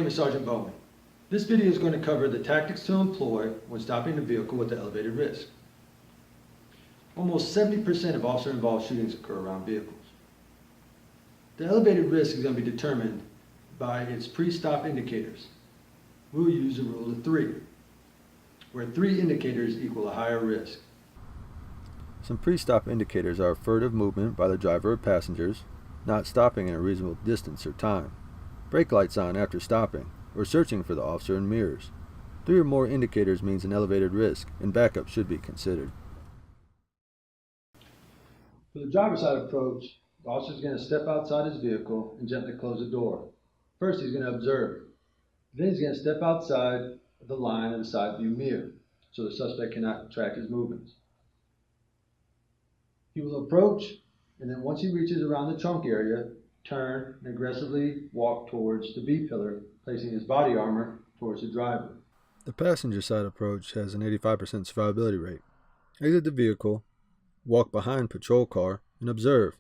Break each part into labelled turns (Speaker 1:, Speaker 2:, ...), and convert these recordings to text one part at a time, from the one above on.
Speaker 1: name is Sergeant Bowman. This video is going to cover the tactics to employ when stopping a vehicle with the elevated risk. Almost 70% of officer-involved shootings occur around vehicles. The elevated risk is going to be determined by its pre-stop indicators. We'll use a rule of 3, where 3 indicators equal a higher risk.
Speaker 2: Some pre-stop indicators are furtive movement by the driver or passengers, not stopping in a reasonable distance or time, brake lights on after stopping, or searching for the officer in mirrors. 3 or more indicators means an elevated risk, and backup should be considered.
Speaker 1: For the driver's side approach, the officer is going to step outside his vehicle and gently close the door. First, he's going to observe. Then he's going to step outside of the line of the side view mirror, so the suspect cannot track his movements. He will approach, and then once he reaches around the trunk area, turn and aggressively walk towards the B-pillar, placing his body armor towards the driver.
Speaker 2: The passenger side approach has an 85% survivability rate. Exit the vehicle, walk behind patrol car, and observe.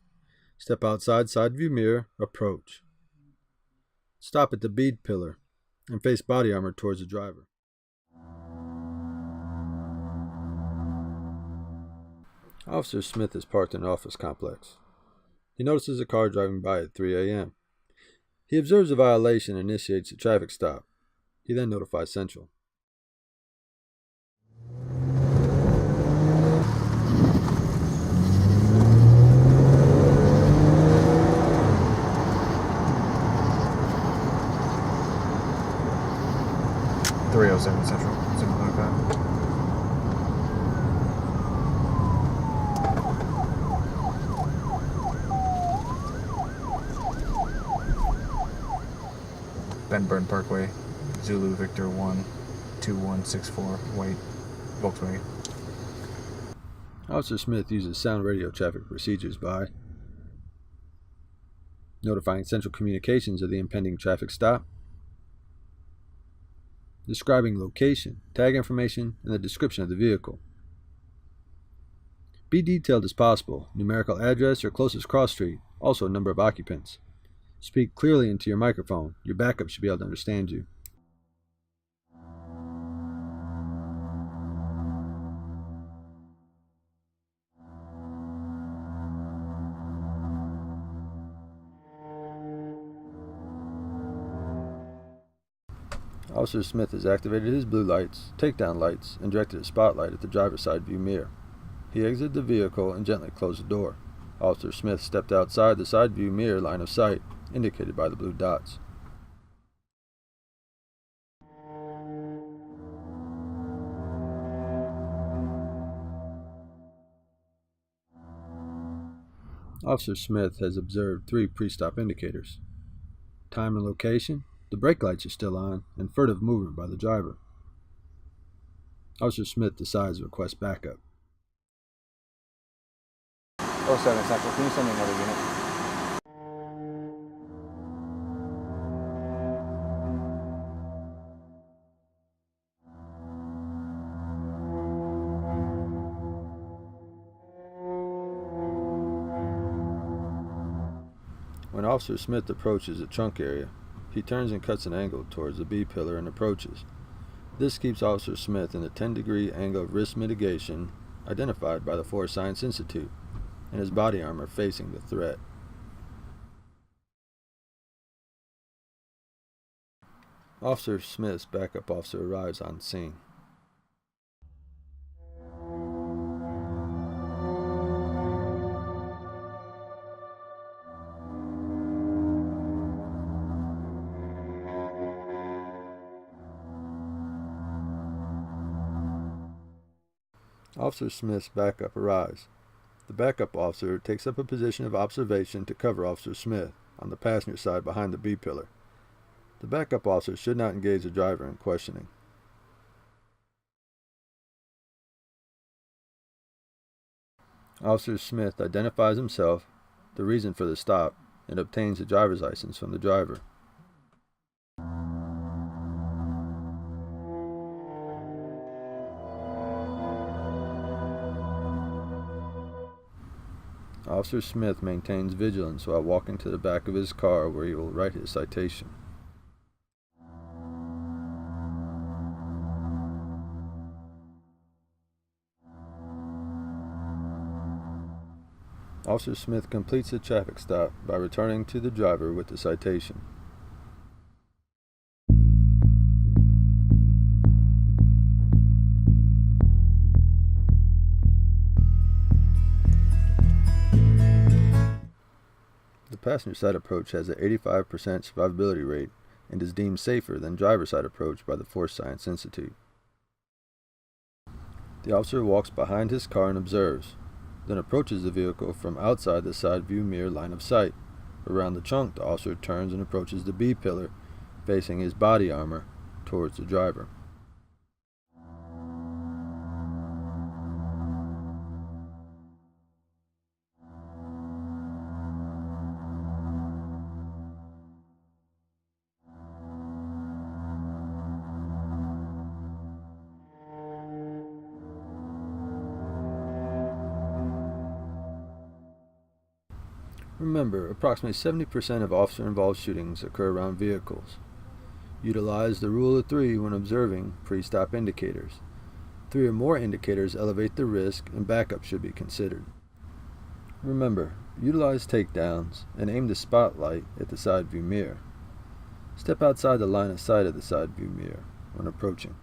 Speaker 2: Step outside side view mirror, approach. Stop at the bead pillar and face body armor towards the driver. Officer Smith is parked in an office complex. He notices a car driving by at 3 a.m. He observes a violation and initiates a traffic stop. He then notifies Central.
Speaker 3: .307 Central, 725. Benburn Parkway, Zulu Victor 12164, white Volkswagen.
Speaker 2: Officer Smith uses sound radio traffic procedures by notifying Central Communications of the impending traffic stop, describing location, tag information, and the description of the vehicle. Be detailed as possible, numerical address or closest cross street, also number of occupants. Speak clearly into your microphone. Your backup should be able to understand you. Officer Smith has activated his blue lights, takedown lights, and directed a spotlight at the driver's side view mirror. He exited the vehicle and gently closed the door. Officer Smith stepped outside the side view mirror line of sight, indicated by the blue dots. Officer Smith has observed 3 pre-stop indicators. Time and location, the brake lights are still on, and furtive movement by the driver. Officer Smith decides to request backup.
Speaker 3: 07 Central, can you send me another unit?
Speaker 2: When Officer Smith approaches the trunk area, he turns and cuts an angle towards the B pillar and approaches. This keeps Officer Smith in the 10-degree angle of risk mitigation identified by the Force Science Institute, and his body armor facing the threat. Officer Smith's backup officer arrives on scene. Officer Smith's backup arrives. The backup officer takes up a position of observation to cover Officer Smith on the passenger side behind the B pillar. The backup officer should not engage the driver in questioning. Officer Smith identifies himself, the reason for the stop, and obtains a driver's license from the driver. Officer Smith maintains vigilance while walking to the back of his car where he will write his citation. Officer Smith completes the traffic stop by returning to the driver with the citation. The passenger side approach has an 85% survivability rate and is deemed safer than driver side approach by the Force Science Institute. The officer walks behind his car and observes, then approaches the vehicle from outside the side view mirror line of sight. Around the trunk, the officer turns and approaches the B pillar, facing his body armor towards the driver. Remember, approximately 70% of officer-involved shootings occur around vehicles. Utilize the rule of 3 when observing pre-stop indicators. 3 or more indicators elevate the risk and backup should be considered. Remember, utilize takedowns and aim the spotlight at the side view mirror. Step outside the line of sight of the side view mirror when approaching.